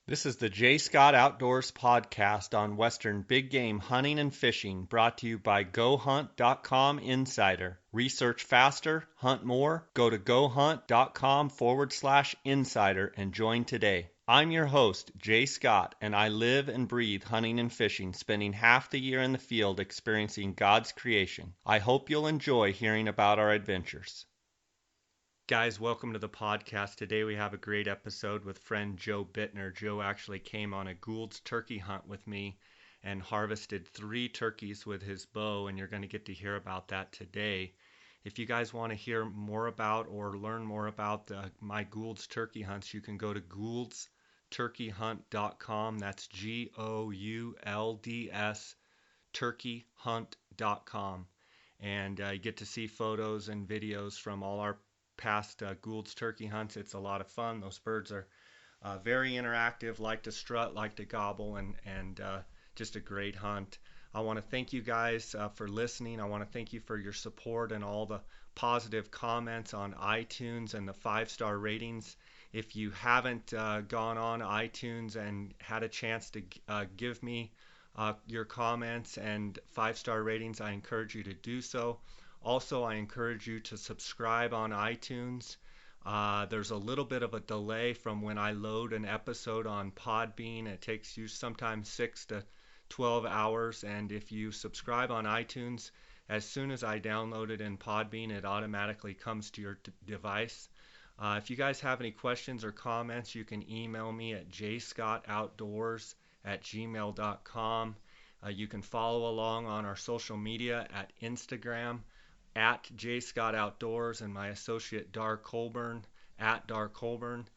This is the J. Scott Outdoors podcast on Western big game hunting and fishing, brought to you by GoHunt.com Insider. Research faster, hunt more. Go to GoHunt.com/insider and join today. I'm your host, Jay Scott, and I live and breathe hunting and fishing, spending half the year in the field experiencing God's creation. I hope you'll enjoy hearing about our adventures. Guys, welcome to the podcast. Today we have a great episode with friend Joe Bittner. Joe actually came on a Gould's turkey hunt with me and harvested 3 turkeys with his bow, and you're going to get to hear about that today. If you guys want to hear more about or learn more about my Gould's turkey hunts, you can go to gouldsturkeyhunt.com. That's GOULDS turkeyhunt.com. And you get to see photos and videos from all our past Gould's turkey hunts. It's a lot of fun. Those birds are very interactive, like to strut, like to gobble, and just a great hunt. I want to thank you guys for listening. I want to thank you for your support and all the positive comments on iTunes and the 5-star ratings. If you haven't gone on iTunes and had a chance to give me your comments and 5-star ratings, I encourage you to do so. Also, I encourage you to subscribe on iTunes. There's a little bit of a delay from when I load an episode on Podbean. It takes you sometimes 6 to 12 hours. And if you subscribe on iTunes, as soon as I download it in Podbean, it automatically comes to your device. If you guys have any questions or comments, you can email me at jscottoutdoors@gmail.com. You can follow along on our social media at Instagram, at J. Scott Outdoors, and my associate Dar Colburn at Dar Colburn.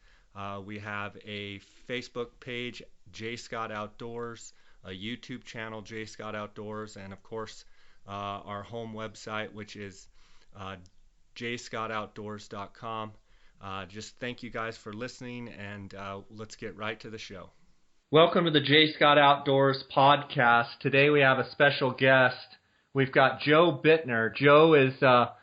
We have a Facebook page, J. Scott Outdoors, a YouTube channel, J. Scott Outdoors, and of course our home website, which is jscottoutdoors.com. Just thank you guys for listening, and let's get right to the show. Welcome to the J. Scott Outdoors podcast. Today we have a special guest. We've got Joe Bittner. Joe is a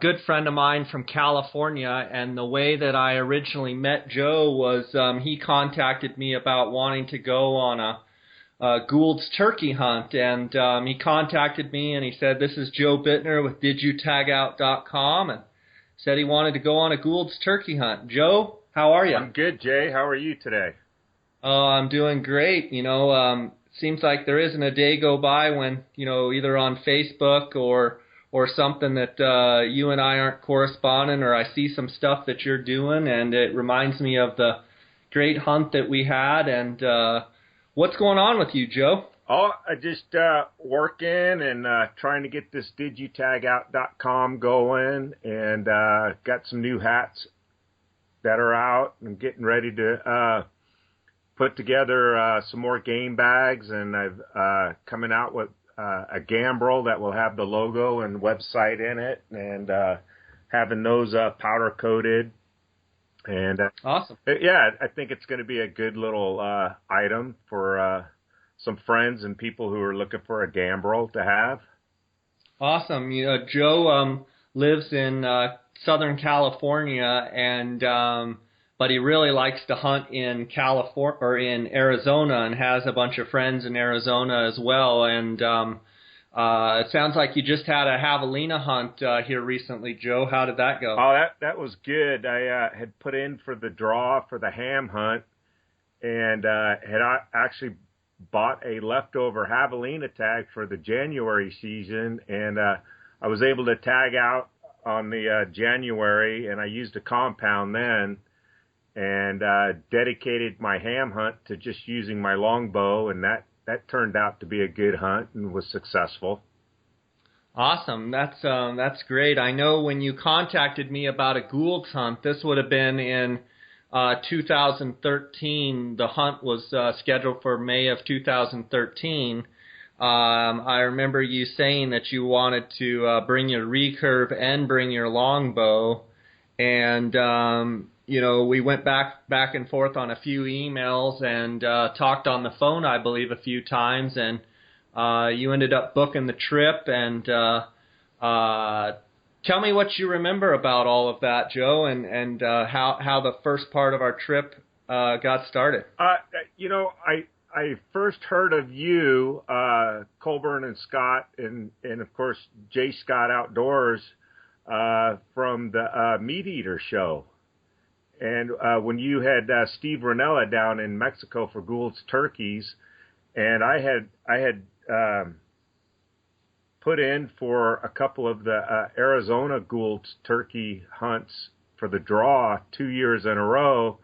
good friend of mine from California, and the way that I originally met Joe was he contacted me about wanting to go on a Gould's turkey hunt, and he contacted me and he said, "This is Joe Bittner with DidYouTagOut.com," and said he wanted to go on a Gould's turkey hunt. Joe, how are you? I'm good, Jay. How are you today? Oh, I'm doing great. Seems like there isn't a day go by when, either on Facebook or something that you and I aren't corresponding, or I see some stuff that you're doing, and it reminds me of the great hunt that we had. And what's going on with you, Joe? Oh, I just working and trying to get this DidYouTagOut.com going, and got some new hats that are out and getting ready to put together some more game bags, and I've coming out with a gambrel that will have the logo and website in it, and having those powder coated. And awesome. Yeah, I think it's going to be a good little item for some friends and people who are looking for a gambrel to have. Awesome. Joe lives in Southern California, and but he really likes to hunt in California or in Arizona, and has a bunch of friends in Arizona as well. And it sounds like you just had a javelina hunt here recently, Joe. How did that go? Oh, that was good. I had put in for the draw for the ham hunt, and had actually bought a leftover javelina tag for the January season, and I was able to tag out on the January, and I used a compound then, and dedicated my ham hunt to just using my longbow, and that turned out to be a good hunt and was successful. Awesome. That's great. I know when you contacted me about a Gould's hunt, this would have been in 2013. The hunt was scheduled for May of 2013. I remember you saying that you wanted to bring your recurve and bring your longbow, and we went back and forth on a few emails and talked on the phone, I believe, a few times, and you ended up booking the trip, and Tell me what you remember about all of that, Joe, and how the first part of our trip got started. I first heard of you, Colburn and Scott, and of course J. Scott Outdoors from the Meat Eater show. And when you had Steve Ranella down in Mexico for Gould's turkeys, and I had put in for a couple of the Arizona Gould's turkey hunts for the draw 2 years in a row.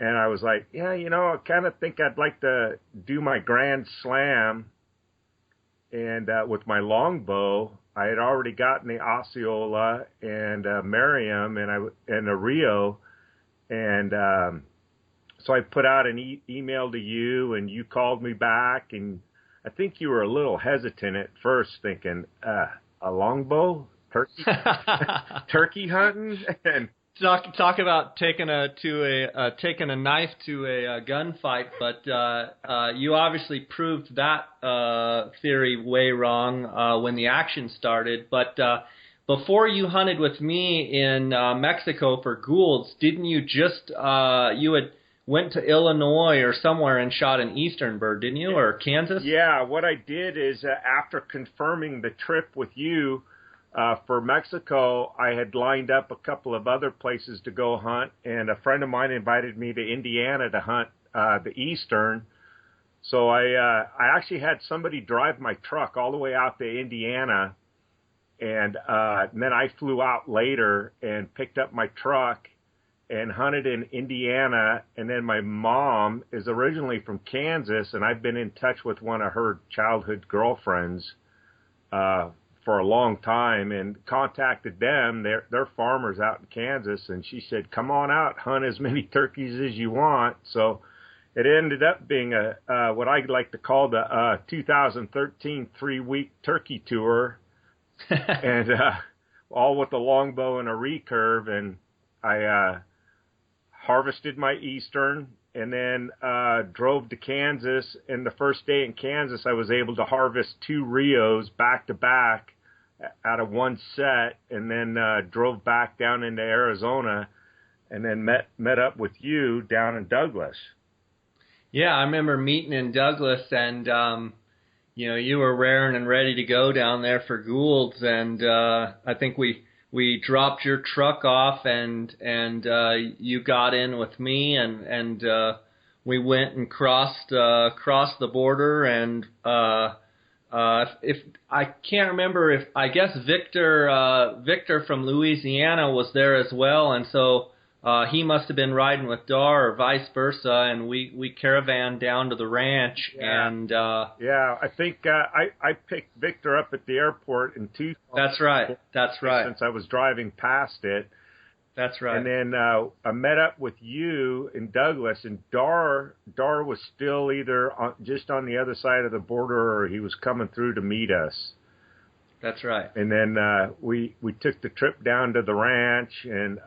And I was like, yeah, I kind of think I'd like to do my Grand Slam. And with my longbow, I had already gotten the Osceola and Merriam and a Rio. And so I put out an email to you, and you called me back. And I think you were a little hesitant at first, thinking, a longbow? Turkey hunting? And Talk about taking a knife to a gunfight, but you obviously proved that theory way wrong when the action started. But before you hunted with me in Mexico for Gould's, didn't you you had went to Illinois or somewhere and shot an eastern bird, didn't you, or Kansas? Yeah, what I did is after confirming the trip with you, for Mexico, I had lined up a couple of other places to go hunt, and a friend of mine invited me to Indiana to hunt the eastern. So I actually had somebody drive my truck all the way out to Indiana, and then I flew out later and picked up my truck and hunted in Indiana. And then my mom is originally from Kansas, and I've been in touch with one of her childhood girlfriends for a long time, and contacted them. They're farmers out in Kansas, and she said, come on out, hunt as many turkeys as you want. So it ended up being what I like to call the 2013 3-week turkey tour, and all with a longbow and a recurve. And I harvested my eastern, and then drove to Kansas. And the first day in Kansas, I was able to harvest 2 Rios back to back out of one set, and then drove back down into Arizona, and then met up with you down in Douglas. Yeah, I remember meeting in Douglas, and you were raring and ready to go down there for Gould's, and I think we dropped your truck off, and you got in with me, and we went and crossed the border, and if I can't remember, I guess Victor from Louisiana was there as well, and so he must have been riding with Dar or vice versa, and we caravanned down to the ranch. Yeah. And I think I picked Victor up at the airport in Tucson. That's right. Since I was driving past it. That's right. And then I met up with you in Douglas, and Dar was still either just on the other side of the border, or he was coming through to meet us. That's right. And then we took the trip down to the ranch, and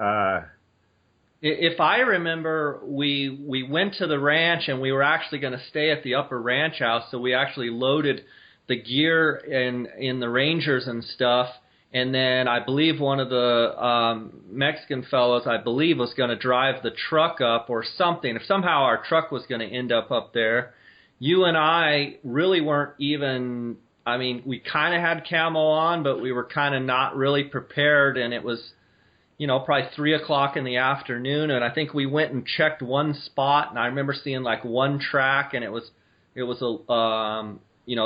if I remember, we went to the ranch, and we were actually going to stay at the upper ranch house, so we actually loaded the gear in the Rangers and stuff. And then I believe one of the Mexican fellows, was going to drive the truck up or something. If somehow our truck was going to end up there, you and I really weren't even, we kind of had camo on, but we were kind of not really prepared. And it was, probably 3 o'clock in the afternoon. And I think we went and checked one spot, and I remember seeing like one track, and it was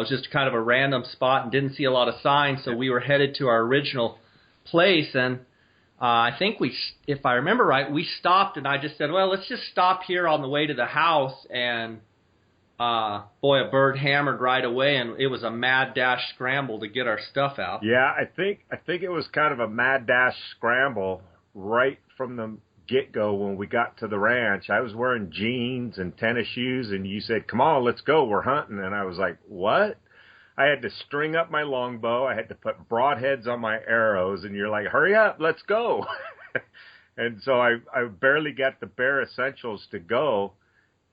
just kind of a random spot and didn't see a lot of signs, so we were headed to our original place. And I think if I remember right, we stopped, and I just said, well, let's just stop here on the way to the house. And boy, a bird hammered right away, and it was a mad dash scramble to get our stuff out. Yeah, I think it was kind of a mad dash scramble right from the get-go when we got to the ranch. I was wearing jeans and tennis shoes, and you said, come on, let's go, we're hunting. And I was like, what? I had to string up my longbow, I had to put broadheads on my arrows, and you're like, hurry up, let's go. And so I barely got the bare essentials to go.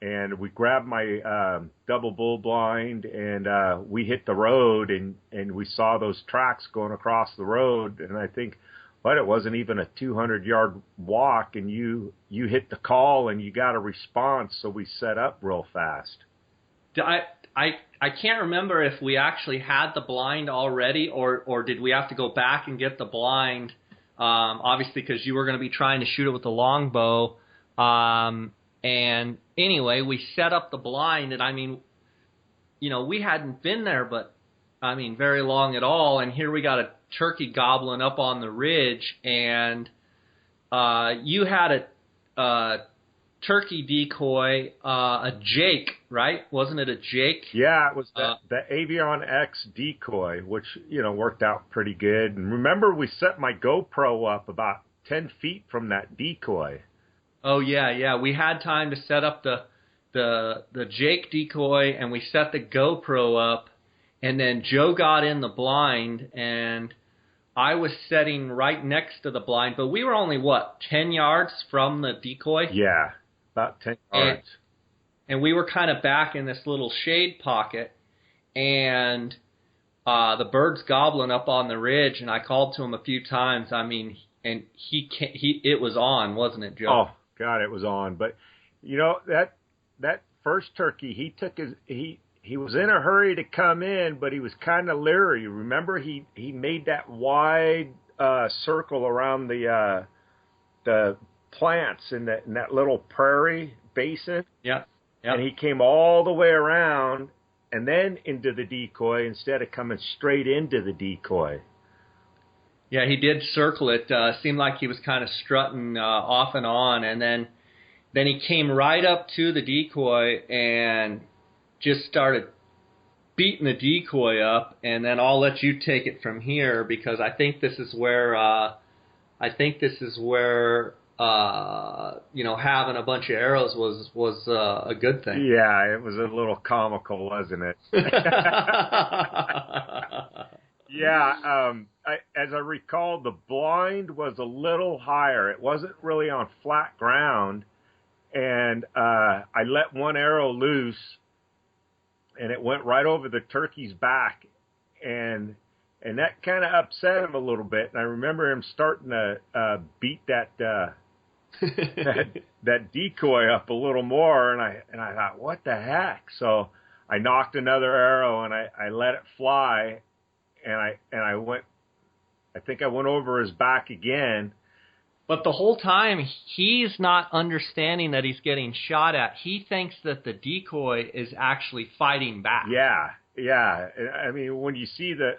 and we grabbed my double bull blind, and we hit the road, and we saw those tracks going across the road, and I think, but it wasn't even a 200-yard walk, and you hit the call, and you got a response, so we set up real fast. I can't remember if we actually had the blind already, or did we have to go back and get the blind, obviously because you were going to be trying to shoot it with the longbow. And anyway, we set up the blind, and I mean, you know, we hadn't been there, but I mean, very long at all. And here we got a turkey gobbling up on the ridge, and you had a turkey decoy, a Jake, right? Wasn't it a Jake? Yeah, it was the Avion X decoy, which, you know, worked out pretty good. And remember, we set my GoPro up about 10 feet from that decoy. Oh yeah. We had time to set up the Jake decoy, and we set the GoPro up, and then Joe got in the blind, and I was sitting right next to the blind, but we were only 10 yards from the decoy? Yeah, about 10 yards. And we were kind of back in this little shade pocket, and the bird's gobbling up on the ridge, and I called to him a few times. I mean, and it was on, wasn't it, Joe? Oh God, it was on. But you know, that first turkey, he was in a hurry to come in, but he was kind of leery. Remember, he made that wide circle around the plants in that little prairie basin. Yeah. And he came all the way around and then into the decoy instead of coming straight into the decoy. Yeah, he did circle it. Seemed like he was kind of strutting off and on, and then he came right up to the decoy and just started beating the decoy up. And then I'll let you take it from here, because I think this is where you know, having a bunch of arrows was a good thing. Yeah, it was a little comical, wasn't it? Yeah, as I recall, the blind was a little higher. It wasn't really on flat ground, and I let one arrow loose, and it went right over the turkey's back, and that kind of upset him a little bit. And I remember him starting to beat that decoy up a little more, and I thought, what the heck? So I knocked another arrow, and I let it fly, and I went. I think I went over his back again. But the whole time, he's not understanding that he's getting shot at. He thinks that the decoy is actually fighting back. Yeah. I mean, when you see the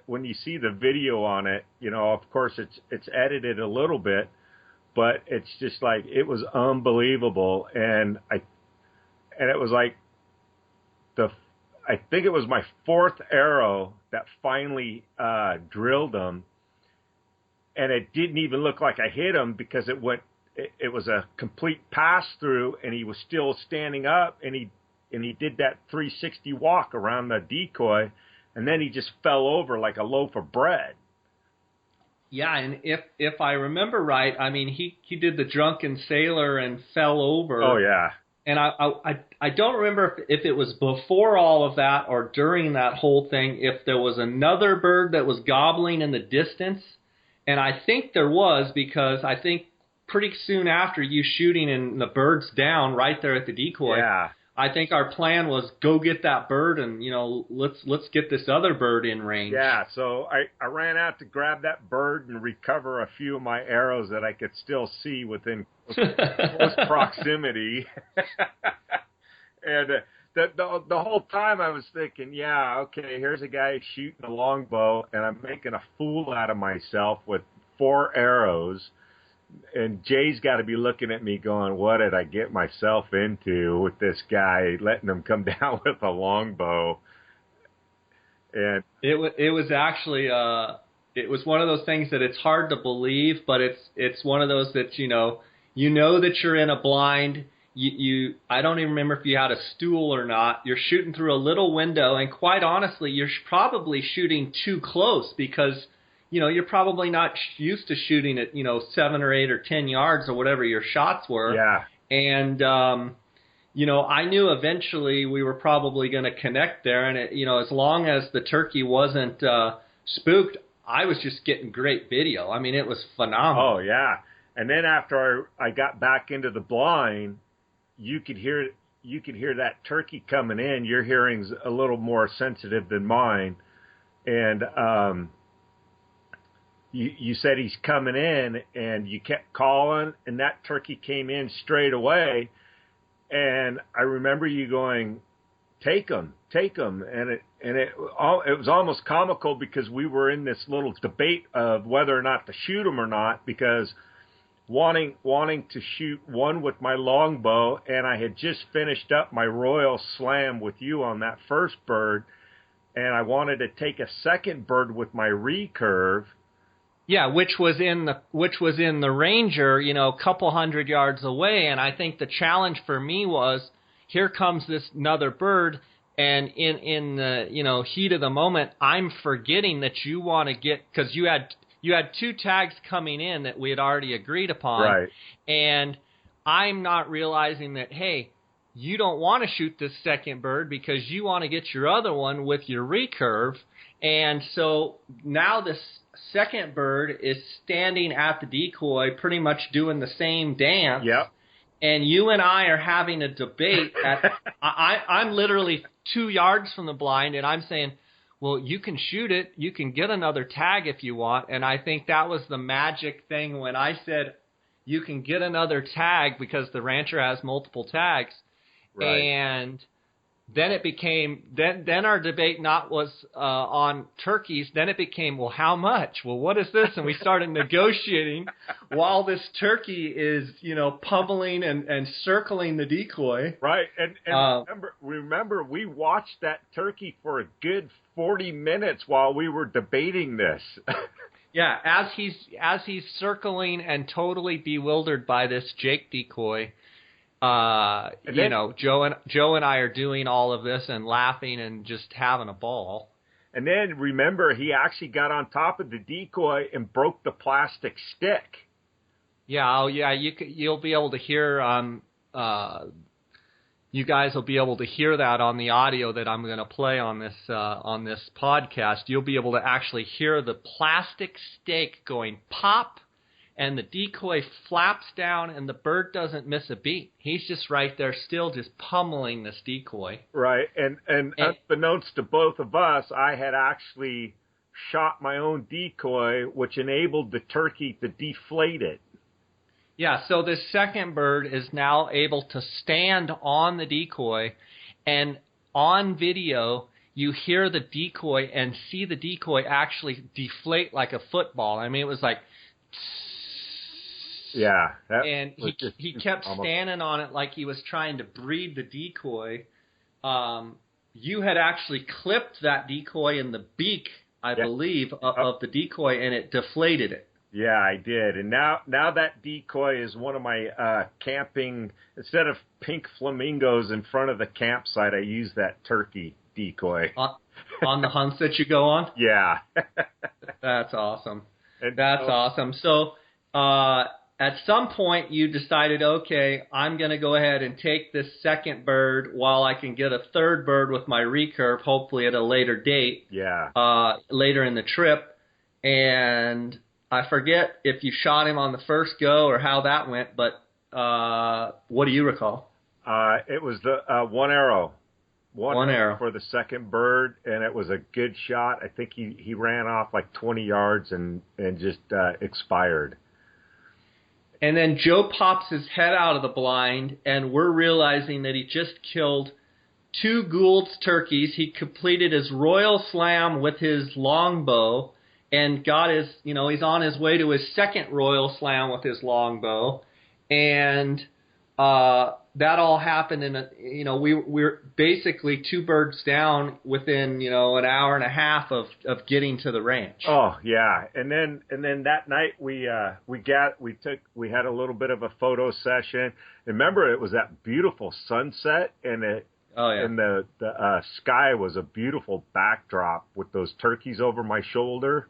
video on it, you know, of course it's edited a little bit, but it's just like, it was unbelievable. And it was like I think it was my fourth arrow that finally drilled him. And it didn't even look like I hit him, because it was a complete pass through, and he was still standing up, and he did that 360 walk around the decoy, and then he just fell over like a loaf of bread. Yeah, and if I remember right, I mean, he did the drunken sailor and fell over. Oh yeah. And I don't remember if it was before all of that or during that whole thing, if there was another bird that was gobbling in the distance. And I think there was, because I think pretty soon after you shooting and the bird's down right there at the decoy, yeah. I think our plan was go get that bird and, you know, let's get this other bird in range. Yeah, so I ran out to grab that bird and recover a few of my arrows that I could still see within close proximity. And the whole time I was thinking, yeah, okay, here's a guy shooting a longbow, and I'm making a fool out of myself with 4 arrows. And Jay's got to be looking at me going, what did I get myself into with this guy, letting him come down with a longbow? And it was actually it was one of those things that it's hard to believe, but it's one of those that you know that you're in a blind. I don't even remember if you had a stool or not. You're shooting through a little window, and quite honestly, you're probably shooting too close, because you know you're probably not used to shooting at 7 or 8 or 10 yards or whatever your shots were. Yeah. And I knew eventually we were probably going to connect there, and as long as the turkey wasn't spooked, I was just getting great video. I mean, it was phenomenal. Oh yeah. And then after I got back into the blind, you could hear that turkey coming in. Your hearing's a little more sensitive than mine, and you said he's coming in, and you kept calling, and that turkey came in straight away. And I remember you going, take him, and it was almost comical because we were in this little debate of whether or not to shoot him or not, because wanting to shoot one with my longbow, and I had just finished up my royal slam with you on that first bird, and I wanted to take a second bird with my recurve. Yeah, which was in the Ranger, a couple hundred yards away, and I think the challenge for me was, here comes this another bird, and in the heat of the moment, I'm forgetting that you want to get, because you had two tags coming in that we had already agreed upon, right? And I'm not realizing that, hey, you don't want to shoot this second bird because you want to get your other one with your recurve, and so now this second bird is standing at the decoy, pretty much doing the same dance. Yep. And you and I are having a debate. I'm literally 2 yards from the blind, and I'm saying, well, you can shoot it. You can get another tag if you want. And I think that was the magic thing when I said you can get another tag because the Rancher has multiple tags. Right. And then it became, then our debate was on turkeys. Then it became, well, how much? Well, what is this? And we started negotiating while this turkey is, pummeling and circling the decoy. Right. And remember, we watched that turkey for a good 40 minutes while we were debating this. Yeah. As he's circling and totally bewildered by this Jake decoy, Joe and I are doing all of this and laughing and just having a ball. And then remember, he actually got on top of the decoy and broke the plastic stick. Yeah, you'll be able to hear. You guys will be able to hear that on the audio that I'm going to play on this podcast. You'll be able to actually hear the plastic stake going pop. And the decoy flaps down, and the bird doesn't miss a beat. He's just right there still just pummeling this decoy. Right, and unbeknownst to both of us, I had actually shot my own decoy, which enabled the turkey to deflate it. Yeah, so this second bird is now able to stand on the decoy, and on video, you hear the decoy and see the decoy actually deflate like a football. I mean, it was like... Yeah. And he kept standing on it like he was trying to breed the decoy. You had actually clipped that decoy in the beak, I believe, of the decoy, and it deflated it. Yeah, I did. And now that decoy is one of my camping, instead of pink flamingos in front of the campsite, I use that turkey decoy. On the hunts that you go on? Yeah. That's awesome. That's awesome. So, at some point, you decided, okay, I'm going to go ahead and take this second bird while I can get a third bird with my recurve, hopefully at a later date. Yeah. Later in the trip. And I forget if you shot him on the first go or how that went, but what do you recall? It was the one arrow. One arrow for the second bird, and it was a good shot. I think he ran off like 20 yards and just expired. And then Joe pops his head out of the blind, and we're realizing that he just killed 2 Gould's turkeys. He completed his royal slam with his longbow and got his, he's on his way to his second royal slam with his longbow. And that all happened in we're basically 2 birds down within, an hour and a half of getting to the ranch. Oh yeah. And then that night we had a little bit of a photo session. Remember, it was that beautiful sunset, and and the sky was a beautiful backdrop with those turkeys over my shoulder.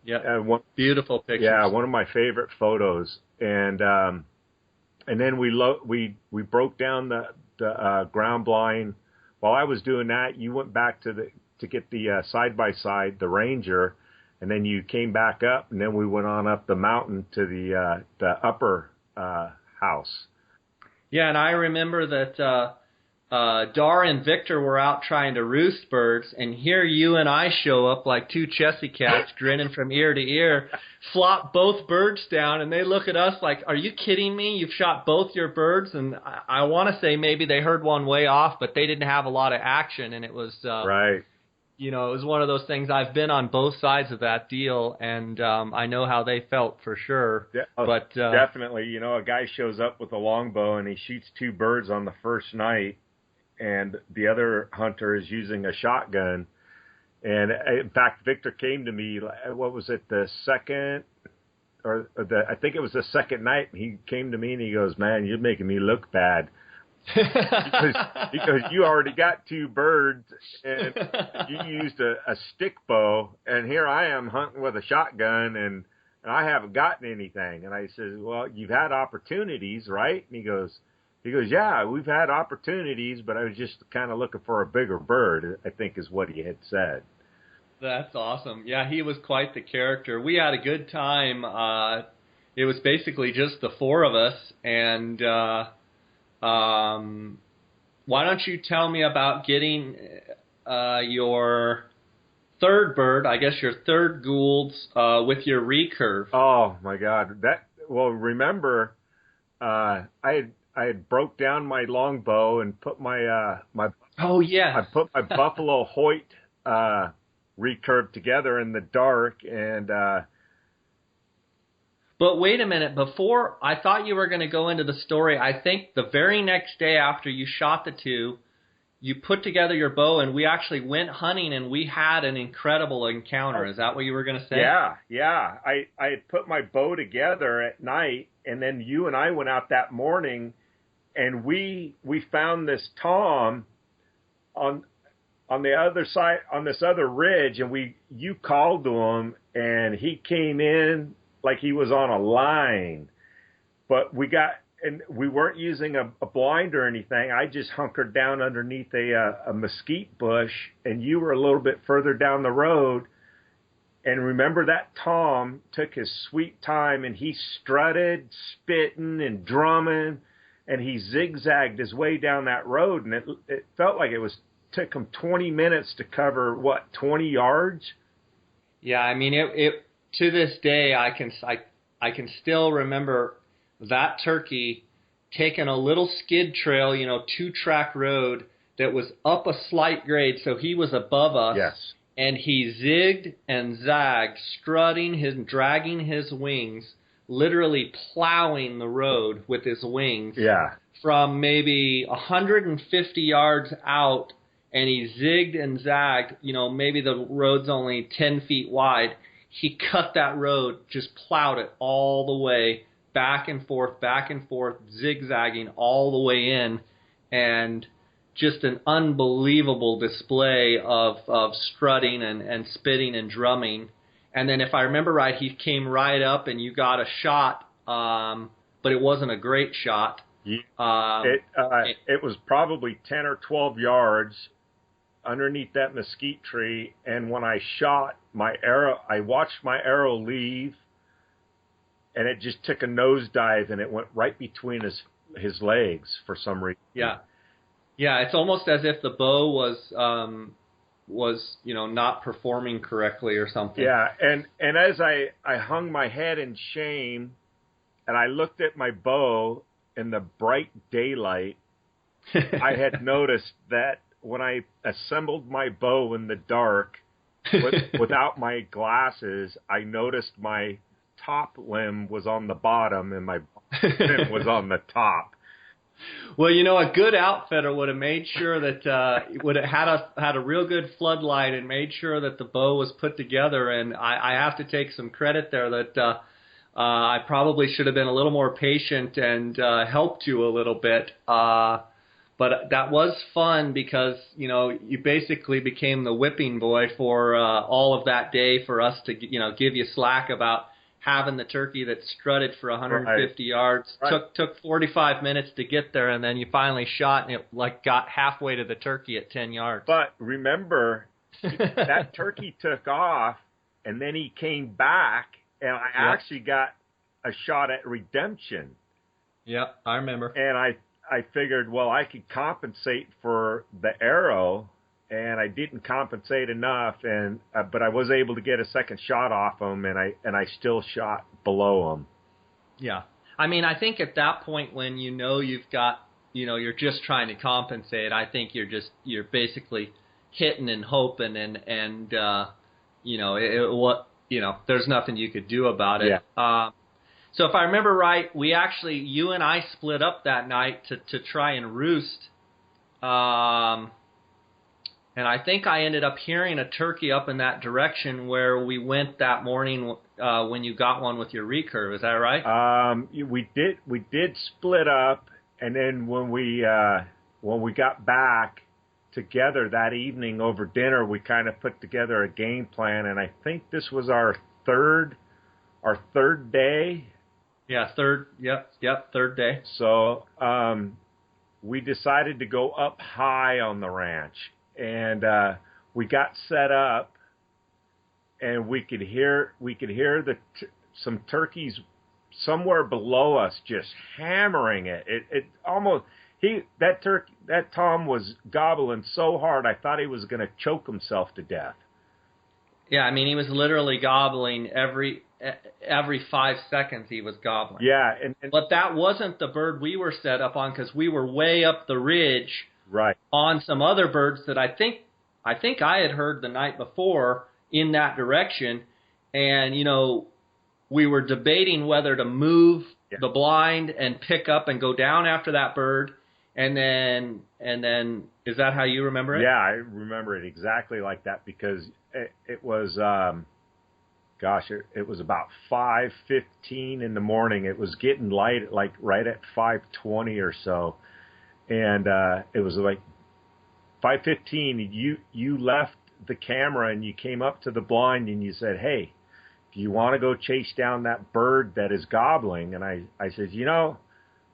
Yeah. Beautiful pictures. Yeah. One of my favorite photos. And then we broke down the ground blind. While I was doing that, you went back to get the side-by-side, the Ranger, and then you came back up, and then we went on up the mountain to the upper house. Yeah, and I remember that Dar and Victor were out trying to roost birds, and here you and I show up like two Chessy cats, grinning from ear to ear, flop both birds down, and they look at us like, are you kidding me? You've shot both your birds? And I want to say maybe they heard one way off, but they didn't have a lot of action, and it was right. You know, it was one of those things. I've been on both sides of that deal, and I know how they felt for sure. But definitely, you know, a guy shows up with a longbow and he shoots two birds on the first night, and the other hunter is using a shotgun. And in fact, Victor came to me, what was it, the second, I think it was the second night. He came to me and he goes, man, you're making me look bad. because you already got two birds and you used a stick bow, and here I am hunting with a shotgun and I haven't gotten anything. And I said, well, you've had opportunities, right? And he goes, yeah, we've had opportunities, but I was just kind of looking for a bigger bird, I think is what he had said. That's awesome. Yeah, he was quite the character. We had a good time. It was basically just the four of us, and why don't you tell me about getting your third bird, I guess your third Gould's, with your recurve? Oh my God! Remember, I had broke down my longbow and put my oh yeah, I put my Buffalo Hoyt recurve together in the dark, and but wait a minute, before I thought you were going to go into the story. I think the very next day after you shot the two, you put together your bow, and we actually went hunting, and we had an incredible encounter. Is that what you were going to say? Yeah. I had put my bow together at night, and then you and I went out that morning, and we found this tom on the other side, on this other ridge, and you called to him, and he came in like he was on a line. But we weren't using a blind or anything. I just hunkered down underneath a mesquite bush, and you were a little bit further down the road. And remember, that tom took his sweet time, and he strutted, spitting and drumming, and he zigzagged his way down that road, and it felt like took him 20 minutes to cover, 20 yards? Yeah, I mean, it to this day, I can still remember that turkey taking a little skid trail, 2-track road that was up a slight grade, so he was above us. Yes. And he zigged and zagged, dragging his wings, literally plowing the road with his wings. Yeah. From maybe 150 yards out, and he zigged and zagged, maybe the road's only 10 feet wide. He cut that road, just plowed it all the way, back and forth, zigzagging all the way in, and just an unbelievable display of strutting and spitting and drumming. And then if I remember right, he came right up and you got a shot, but it wasn't a great shot. Yeah. It was probably 10 or 12 yards underneath that mesquite tree, and when I shot my arrow, I watched my arrow leave, and it just took a nosedive, and it went right between his legs for some reason. Yeah, it's almost as if the bow was not performing correctly or something. Yeah, and as I hung my head in shame, and I looked at my bow in the bright daylight, I had noticed that when I assembled my bow in the dark without my glasses, I noticed my top limb was on the bottom and my bottom was on the top. Well, a good outfitter would have made sure that would have had a real good floodlight and made sure that the bow was put together. And I have to take some credit there that I probably should have been a little more patient and helped you a little bit. But that was fun because, you basically became the whipping boy for all of that day for us to, give you slack about having the turkey that strutted for 150 Right. yards. Right. Took 45 minutes to get there, and then you finally shot, and it like got halfway to the turkey at 10 yards. But remember, that turkey took off, and then he came back, and I actually got a shot at redemption. Yep, I remember. And I figured, well, I could compensate for the arrow, and I didn't compensate enough, and but I was able to get a second shot off him, and I still shot below him. Yeah. I mean, I think at that point when you've got, you're just trying to compensate, I think you're basically hitting and hoping and there's nothing you could do about it. Yeah. So if I remember right, you and I split up that night to try and roost. And I think I ended up hearing a turkey up in that direction where we went that morning when you got one with your recurve. Is that right? We did split up, and then when we got back together that evening over dinner, we kind of put together a game plan, and I think this was our third day. Yeah, third. Yep, third day. So we decided to go up high on the ranch, and we got set up, and we could hear some turkeys somewhere below us just hammering it. It almost that Tom was gobbling so hard I thought he was going to choke himself to death. Yeah, I mean he was literally gobbling every 5 seconds he was gobbling. Yeah, but that wasn't the bird we were set up on because we were way up the ridge, right, on some other birds that I think I had heard the night before in that direction, and we were debating whether to move the blind and pick up and go down after that bird, and then is that how you remember it? Yeah, I remember it exactly like that because it was. It was about 5:15 in the morning. It was getting light, like right at 5:20 or so, and it was like 5:15. You left the camera and you came up to the blind and you said, "Hey, do you want to go chase down that bird that is gobbling?" And I said,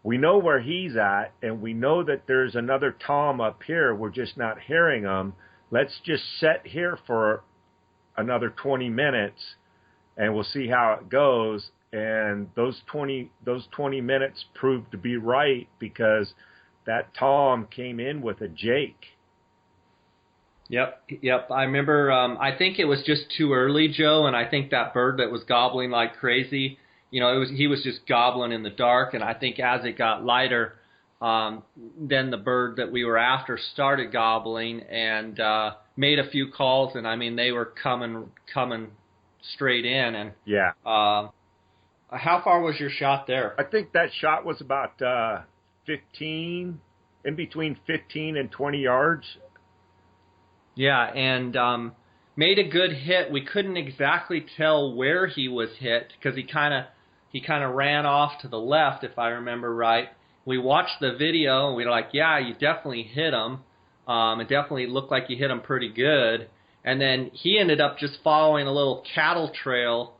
we know where he's at, and we know that there's another Tom up here. We're just not hearing him. Let's just sit here for another 20 minutes. And we'll see how it goes. And those 20 minutes proved to be right because that Tom came in with a Jake. Yep. I remember. I think it was just too early, Joe, and I think that bird that was gobbling like crazy. He was just gobbling in the dark. And I think as it got lighter, then the bird that we were after started gobbling and made a few calls. And I mean, they were coming straight in. And yeah. How far was your shot there? I think that shot was about 15, in between 15 and 20 yards. Yeah, and made a good hit. We couldn't exactly tell where he was hit because he kind of ran off to the left, if I remember right. We watched the video and we were like, yeah, you definitely hit him. It definitely looked like you hit him pretty good. And then he ended up just following a little cattle trail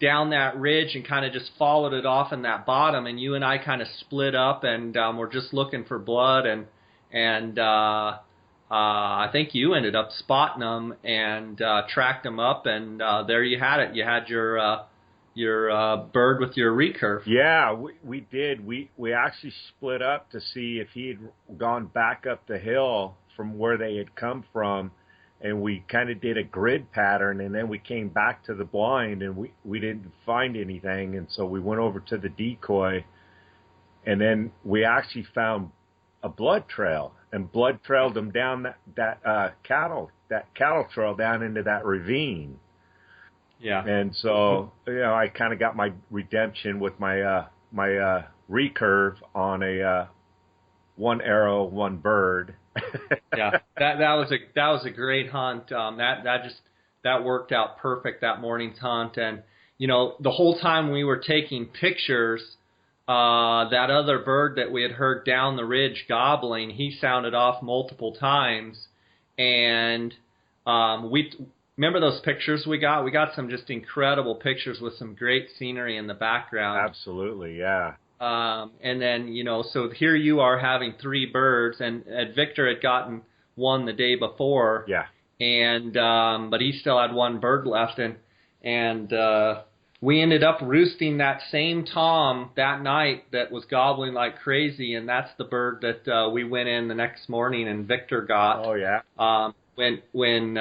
down that ridge and kind of just followed it off in that bottom. And you and I kind of split up and we're just looking for blood. And I think you ended up spotting him and tracked him up. And there you had it. You had your bird with your recurve. Yeah, we did. We actually split up to see if he had gone back up the hill from where they had come from. And we kind of did a grid pattern, and then we came back to the blind, and we didn't find anything. And so we went over to the decoy, and then we actually found a blood trail, and blood trailed them down that cattle trail down into that ravine. Yeah. And so I kind of got my redemption with my my recurve on a one arrow, one bird. Yeah, that was a great hunt. That worked out perfect, that morning's hunt. And the whole time we were taking pictures, that other bird that we had heard down the ridge gobbling, he sounded off multiple times, and me remember those pictures we got? We got some just incredible pictures with some great scenery in the background. Absolutely, yeah. And then, so here you are having 3 birds, and Victor had gotten one the day before. Yeah. And but he still had 1 bird left, and we ended up roosting that same tom that night that was gobbling like crazy, and that's the bird that we went in the next morning and Victor got. Oh yeah. When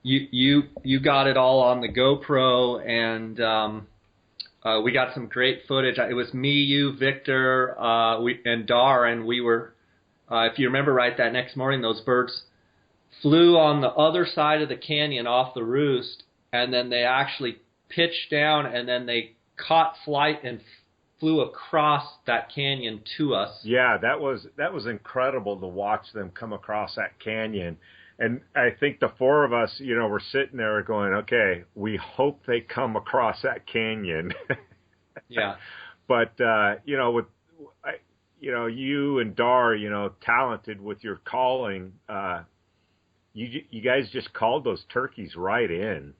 you got it all on the GoPro, and we got some great footage. It was me, you, Victor, and Dar, and we were, if you remember right, that next morning those birds flew on the other side of the canyon off the roost, and then they actually pitched down, and then they caught flight and flew across that canyon to us. Yeah, that was incredible to watch them come across that canyon. And I think the 4 of us, were sitting there going, okay, we hope they come across that canyon. Yeah. But, with, you and Dar, talented with your calling, you guys just called those turkeys right in.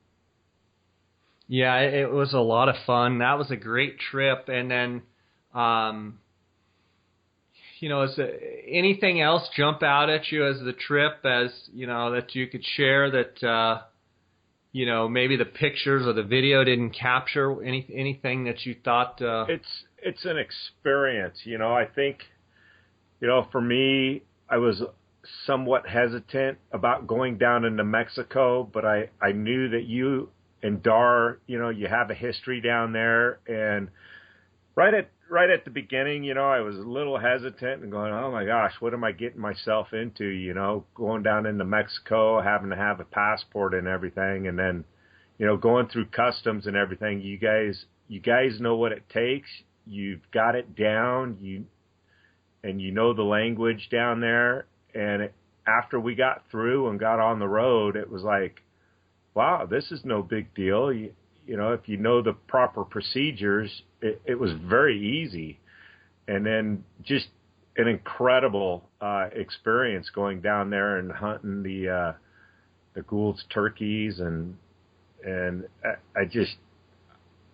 Yeah, it was a lot of fun. That was a great trip. And then, is anything else jump out at you as the trip, as, that you could share that, maybe the pictures or the video didn't capture anything that you thought? It's an experience. I think, for me, I was somewhat hesitant about going down into Mexico, but I knew that you and Dar, you have a history down there, and right at the beginning, I was a little hesitant and going, oh my gosh, what am I getting myself into, going down into Mexico, having to have a passport and everything. And then, going through customs and everything. You guys know what it takes. You've got it down. And you know the language down there. And after we got through and got on the road, it was like, wow, this is no big deal. If you know the proper procedures, it was very easy. And then just an incredible experience going down there and hunting the Gould's turkeys. And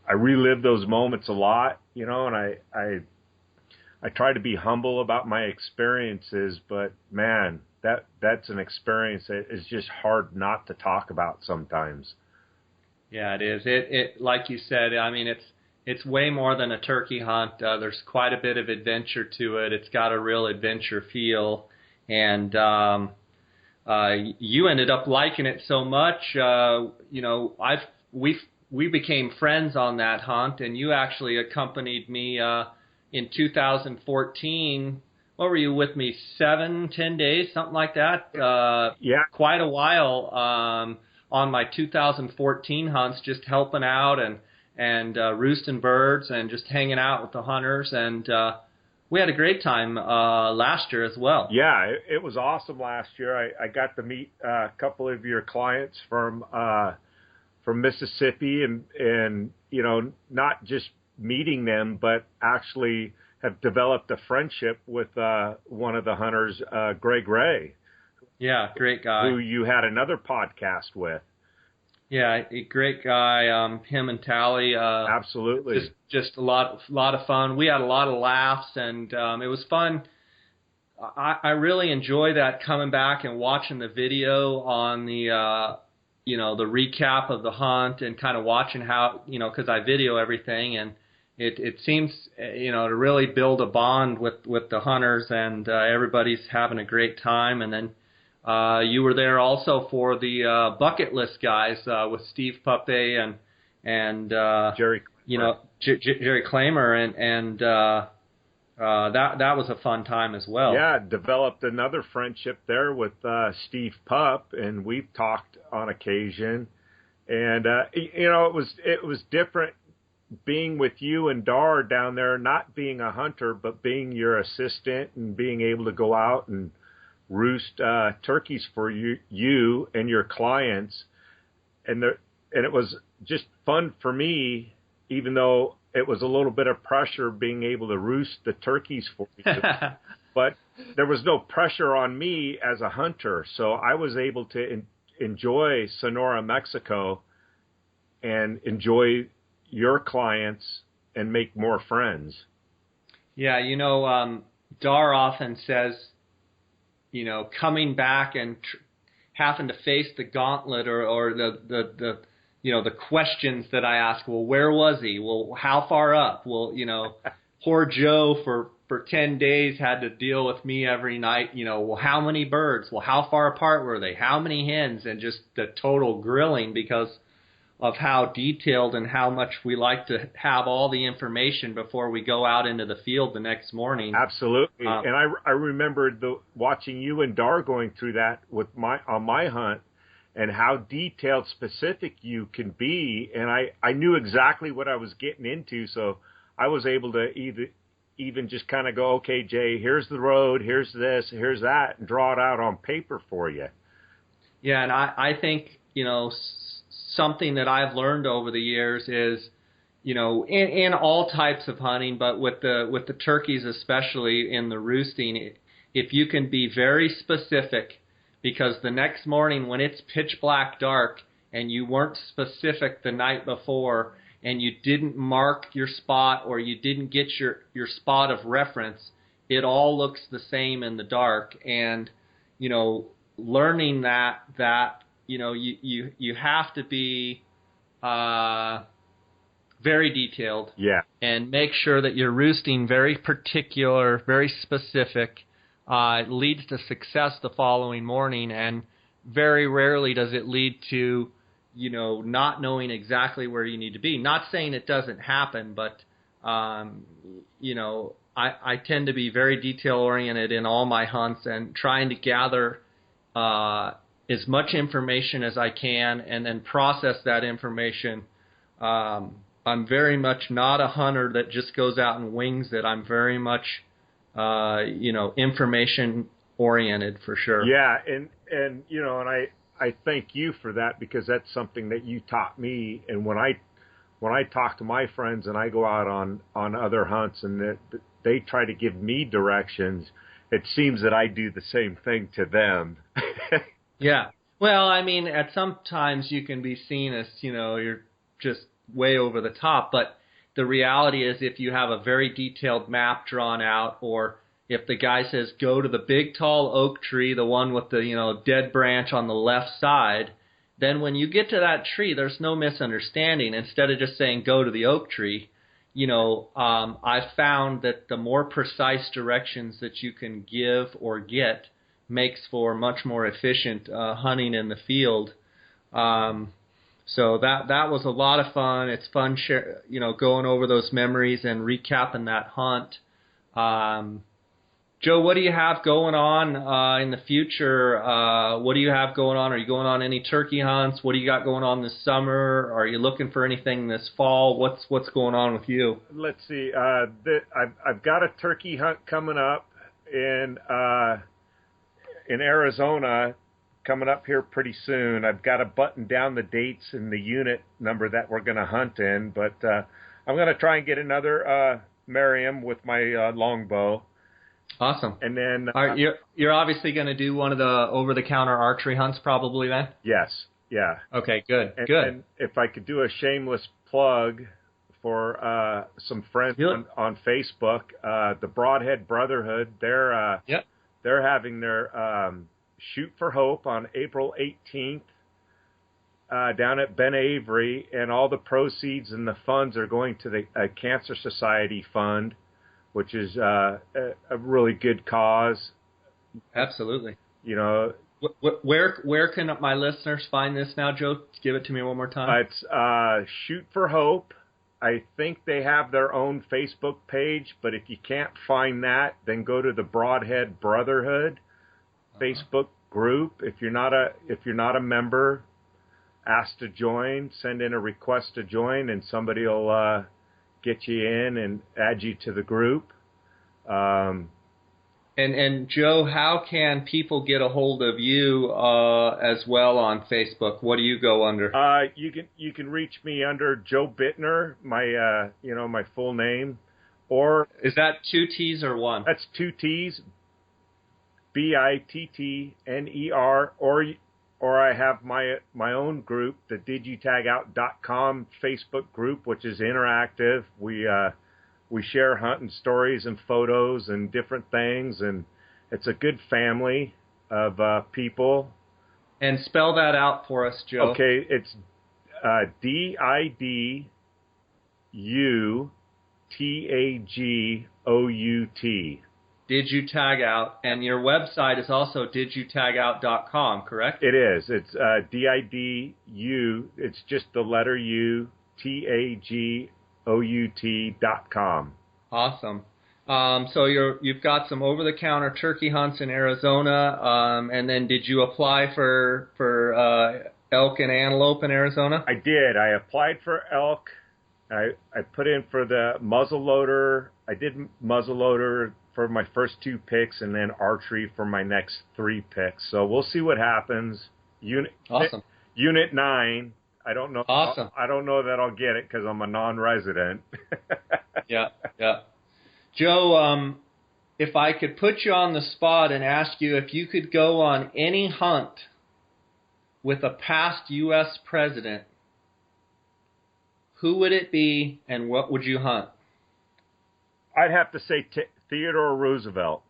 I relive those moments a lot, and I try to be humble about my experiences, but man, that's an experience that is just hard not to talk about sometimes. Yeah, it is. It like you said, I mean, it's way more than a turkey hunt. There's quite a bit of adventure to it. It's got a real adventure feel, and you ended up liking it so much. We became friends on that hunt, and you actually accompanied me in 2014. What were you with me? 7-10 days, something like that. Yeah, quite a while on my 2014 hunts, just helping out and roosting birds and just hanging out with the hunters. And we had a great time last year as well. Yeah, it was awesome last year. I got to meet a couple of your clients from Mississippi, and not just meeting them, but actually have developed a friendship with one of the hunters, Greg Ray. Yeah, great guy. Who you had another podcast with. Yeah, a great guy. Him and Tally. Absolutely. Just a lot of fun. We had a lot of laughs, and it was fun. I really enjoy that, coming back and watching the video on the the recap of the hunt, and kind of watching how, because I video everything, and it seems, to really build a bond with the hunters, and everybody's having a great time. And then you were there also for the bucket list guys with Steve Puppe and Jerry, Jerry Claimer, and that was a fun time as well. Yeah, developed another friendship there with Steve Pupp, and we've talked on occasion. And it was different being with you and Dar down there, not being a hunter, but being your assistant and being able to go out and roost turkeys for you and your clients. And it was just fun for me, even though it was a little bit of pressure being able to roost the turkeys for you. But there was no pressure on me as a hunter, so I was able to enjoy Sonora, Mexico, and enjoy your clients and make more friends. Yeah, Dar often says, coming back and having to face the gauntlet or the questions that I ask. Well, where was he? Well, how far up? Well, poor Joe for 10 days had to deal with me every night. Well, how many birds? Well, how far apart were they? How many hens? And just the total grilling because of how detailed and how much we like to have all the information before we go out into the field the next morning. Absolutely. And I remember watching you and Dar going through that on my hunt and how detailed specific you can be. And I knew exactly what I was getting into. So I was able to even just kind of go, okay, Jay, here's the road, here's this, here's that, and draw it out on paper for you. Yeah. And I think, something that I've learned over the years is, in all types of hunting, but with the turkeys, especially in the roosting, if you can be very specific, because the next morning when it's pitch black dark and you weren't specific the night before and you didn't mark your spot or you didn't get your spot of reference, it all looks the same in the dark. And, learning that you have to be very detailed. Yeah. And make sure that you're roosting very particular, very specific. It leads to success the following morning, and very rarely does it lead to, not knowing exactly where you need to be. Not saying it doesn't happen, but, I tend to be very detail-oriented in all my hunts and trying to gather as much information as I can and then process that information. I'm very much not a hunter that just goes out and wings it. I'm very much, information oriented for sure. Yeah. And I thank you for that because that's something that you taught me. And when I talk to my friends and I go out on other hunts and they try to give me directions, it seems that I do the same thing to them. Yeah. Well, at some times you can be seen as, you're just way over the top. But the reality is if you have a very detailed map drawn out, or if the guy says, go to the big tall oak tree, the one with the, dead branch on the left side, then when you get to that tree, there's no misunderstanding. Instead of just saying, go to the oak tree, I've found that the more precise directions that you can give or get makes for much more efficient hunting in the field. So that was a lot of fun. It's fun, going over those memories and recapping that hunt. Joe, what do you have going on in the future? What do you have going on? Are you going on any turkey hunts? What do you got going on this summer? Are you looking for anything this fall? What's going on with you? Let's see. I've got a turkey hunt coming up in Arizona, coming up here pretty soon. I've got to button down the dates and the unit number that we're going to hunt in, but I'm going to try and get another Merriam with my longbow. Awesome. And then you're obviously going to do one of the over-the-counter archery hunts probably then? Yes. Yeah. Okay, good. And if I could do a shameless plug for some friends on Facebook, the Broadhead Brotherhood, they're having their Shoot for Hope on April 18th down at Ben Avery, and all the proceeds and the funds are going to the Cancer Society Fund, which is a really good cause. Absolutely. Where can my listeners find this now, Joe? Give it to me one more time. It's Shoot for Hope. I think they have their own Facebook page, but if you can't find that, then go to the Broadhead Brotherhood Facebook group. If you're not a member, ask to join. Send in a request to join, and somebody will get you in and add you to the group. And Joe, how can people get a hold of you as well on Facebook? What do you go under? You can reach me under Joe Bittner, my my full name, or is that 2 T's or 1? That's 2 T's, Bittner, or or I have my own group, the DidYouTagOut.com Facebook group, which is interactive. We share hunting stories and photos and different things, and it's a good family of people. And spell that out for us, Joe. Okay, it's DidYouTagout. Did You Tag Out, and your website is also didyouTagOut.com, correct? It is. It's DIDU. It's just the letter U, TAGOUT.com. Awesome. So you've got some over-the-counter turkey hunts in Arizona, and then did you apply for elk and antelope in Arizona? I did. I applied for elk. I put in for the muzzleloader. I did muzzleloader for my first 2 picks, and then archery for my next 3 picks. So we'll see what happens. Awesome. Unit 9. I don't know. Awesome. I don't know that I'll get it because I'm a non-resident. Yeah. Joe, if I could put you on the spot and ask you if you could go on any hunt with a past U.S. president, who would it be and what would you hunt? I'd have to say Theodore Roosevelt.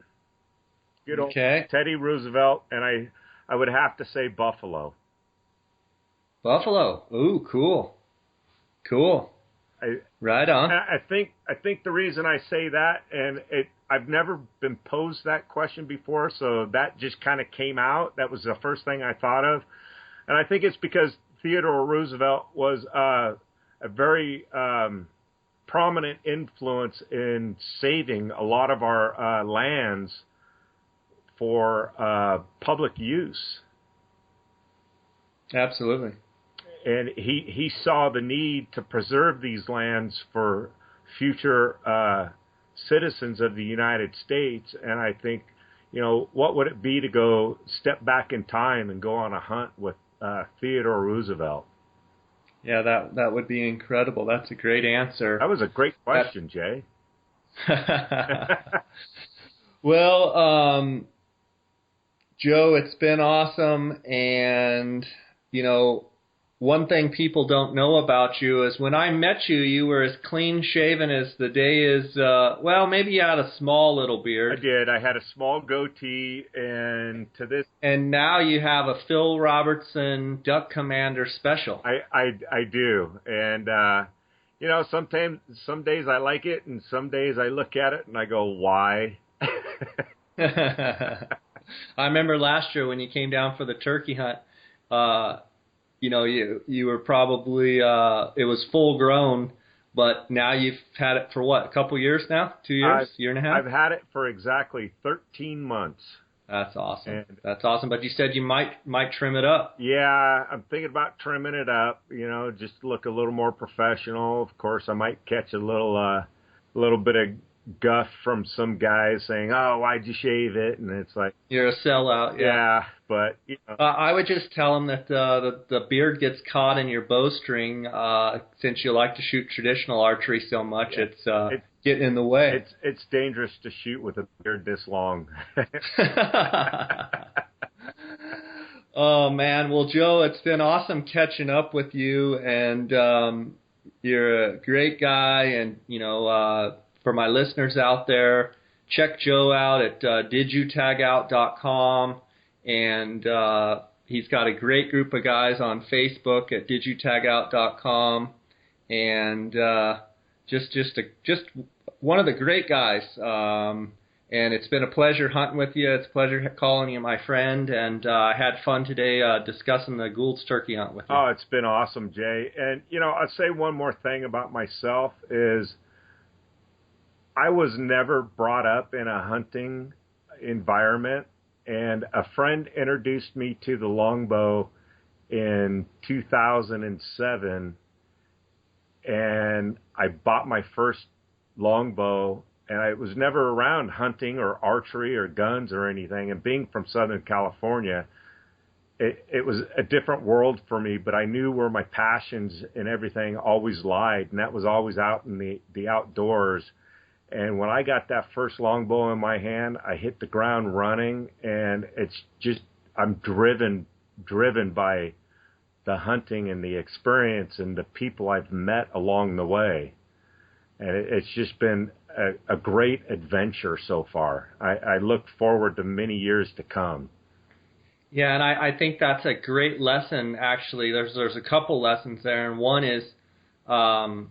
Good old Teddy Roosevelt, and I would have to say buffalo. Buffalo. Ooh, cool. Right on. I think the reason I say that, and I've never been posed that question before, so that just kind of came out. That was the first thing I thought of, and I think it's because Theodore Roosevelt was a very prominent influence in saving a lot of our lands for public use. Absolutely. And he saw the need to preserve these lands for future citizens of the United States. And I think, what would it be to go step back in time and go on a hunt with Theodore Roosevelt? Yeah, that would be incredible. That's a great answer. That was a great question, Jay. Well, Joe, it's been awesome. And, one thing people don't know about you is when I met you, you were as clean shaven as the day is, maybe you had a small little beard. I did. I had a small goatee, and and now you have a Phil Robertson Duck Commander special. I do. And, some days I like it, and some days I look at it and I go, why? I remember last year when you came down for the turkey hunt, you were probably, it was full grown, but now you've had it for what, a couple years now? 2 years? Year and a half? I've had it for exactly 13 months. That's awesome. That's awesome. But you said you might trim it up. Yeah, I'm thinking about trimming it up, just to look a little more professional. Of course, I might catch a little bit of guff from some guys saying, "Oh, why'd you shave it?" And it's like, you're a sellout. Yeah, but I would just tell them that the beard gets caught in your bowstring. Since you like to shoot traditional archery so much, it's getting in the way. It's dangerous to shoot with a beard this long. Oh man, well Joe, it's been awesome catching up with you, and you're a great guy, and for my listeners out there, check Joe out at DidYouTagOut.com, and he's got a great group of guys on Facebook at DidYouTagOut.com, and just one of the great guys. And it's been a pleasure hunting with you. It's a pleasure calling you my friend, and I had fun today discussing the Gould's turkey hunt with you. Oh, it's been awesome, Jay. And I'll say one more thing about myself is, I was never brought up in a hunting environment, and a friend introduced me to the longbow in 2007, and I bought my first longbow, and I was never around hunting or archery or guns or anything, and being from Southern California, it was a different world for me, but I knew where my passions and everything always lied, and that was always out in the outdoors. And when I got that first longbow in my hand, I hit the ground running, and it's just, I'm driven driven by the hunting and the experience and the people I've met along the way. And it's just been a great adventure so far. I look forward to many years to come. Yeah, and I think that's a great lesson, actually. There's a couple lessons there, and one is, don't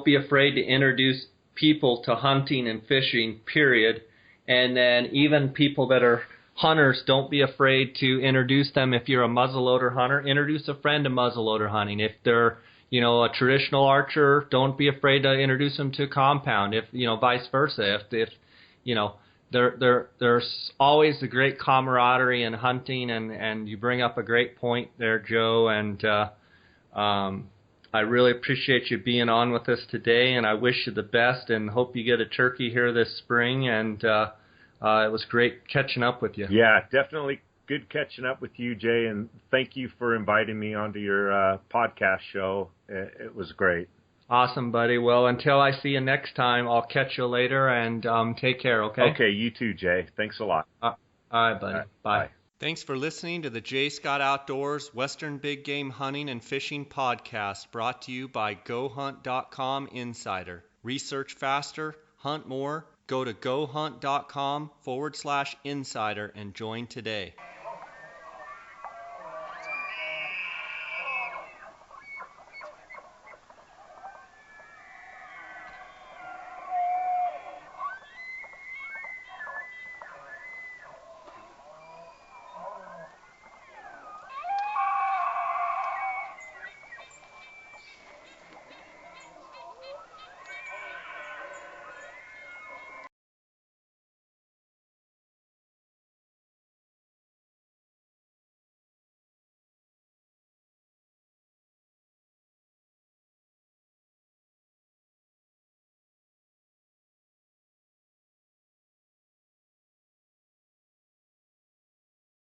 be afraid to introduce people to hunting and fishing, period. And then even people that are hunters, don't be afraid to introduce them. If you're a muzzleloader hunter, introduce a friend to muzzleloader hunting. If they're, a traditional archer, don't be afraid to introduce them to compound. If, vice versa. If there's always a great camaraderie in hunting, and you bring up a great point there, Joe, and I really appreciate you being on with us today, and I wish you the best and hope you get a turkey here this spring, and it was great catching up with you. Yeah, definitely good catching up with you, Jay, and thank you for inviting me onto your podcast show. It was great. Awesome, buddy. Well, until I see you next time, I'll catch you later, and take care, okay? Okay, you too, Jay. Thanks a lot. All right, buddy. All right, bye. bye. Thanks for listening to the J. Scott Outdoors Western Big Game Hunting and Fishing Podcast, brought to you by GoHunt.com Insider. Research faster, hunt more. Go to GoHunt.com/insider and join today.